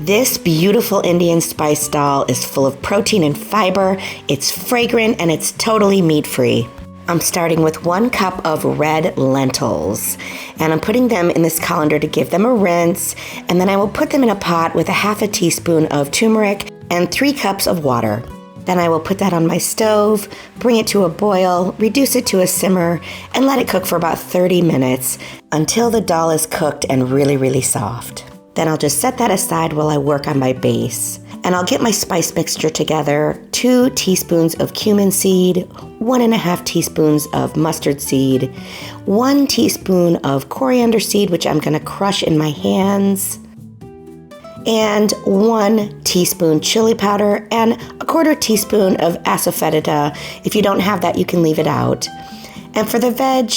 This beautiful Indian spiced dal is full of protein and fiber, it's fragrant, and it's totally meat-free. I'm starting with 1 cup of red lentils, and I'm putting them in this colander to give them a rinse, and then I will put them in a pot with a 1/2 teaspoon of turmeric and 3 cups of water. Then I will put that on my stove, bring it to a boil, reduce it to a simmer, and let it cook for about 30 minutes until the dal is cooked and really soft. Then I'll just set that aside while I work on my base. And I'll get my spice mixture together: 2 teaspoons of cumin seed, 1.5 teaspoons of mustard seed, 1 teaspoon of coriander seed, which I'm gonna crush in my hands, and 1 teaspoon chili powder, and a 1/4 teaspoon of asafoetida. If you don't have that, you can leave it out. And for the veg,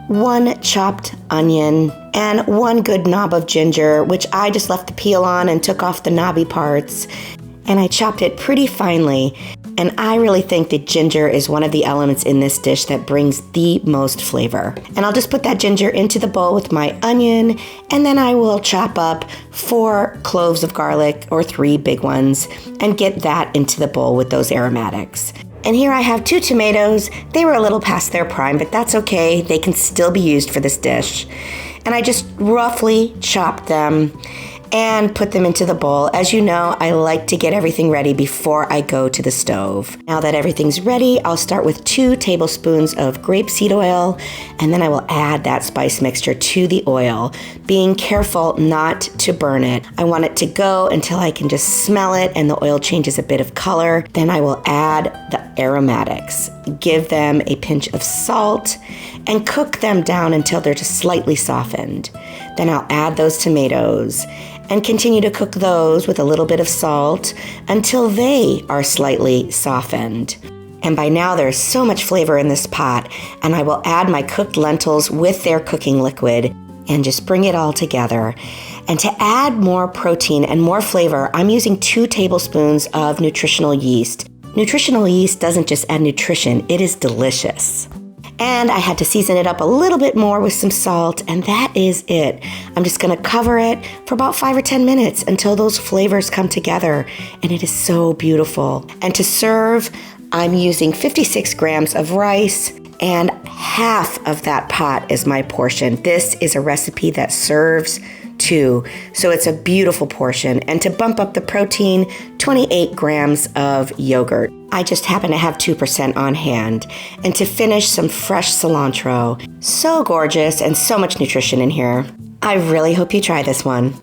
1 chopped onion and 1 good knob of ginger, which I just left the peel on and took off the knobby parts. And I chopped it pretty finely. And I really think that ginger is one of the elements in this dish that brings the most flavor. And I'll just put that ginger into the bowl with my onion, and then I will chop up 4 cloves of garlic, or 3 big ones, and get that into the bowl with those aromatics. And here I have 2 tomatoes. They were a little past their prime, but that's okay. They can still be used for this dish. And I just roughly chopped them and put them into the bowl. As you know, I like to get everything ready before I go to the stove. Now that everything's ready, I'll start with 2 tablespoons of grapeseed oil, and then I will add that spice mixture to the oil, being careful not to burn it. I want it to go until I can just smell it and the oil changes a bit of color. Then I will add the aromatics, give them a pinch of salt, and cook them down until they're just slightly softened. Then I'll add those tomatoes and continue to cook those with a little bit of salt until they are slightly softened. And by now there's so much flavor in this pot, and I will add my cooked lentils with their cooking liquid and just bring it all together. And to add more protein and more flavor, I'm using 2 tablespoons of nutritional yeast. Nutritional yeast doesn't just add nutrition, it is delicious. And I had to season it up a little bit more with some salt, and that is it. I'm just gonna cover it for about 5 or 10 minutes until those flavors come together, and it is so beautiful. And to serve, I'm using 56 grams of rice, and half of that pot is my portion. This is a recipe that serves 2, so it's a beautiful portion. And to bump up the protein, 28 grams of yogurt. I just happen to have 2% on hand. And to finish, some fresh cilantro. So gorgeous and so much nutrition in here. I really hope you try this one.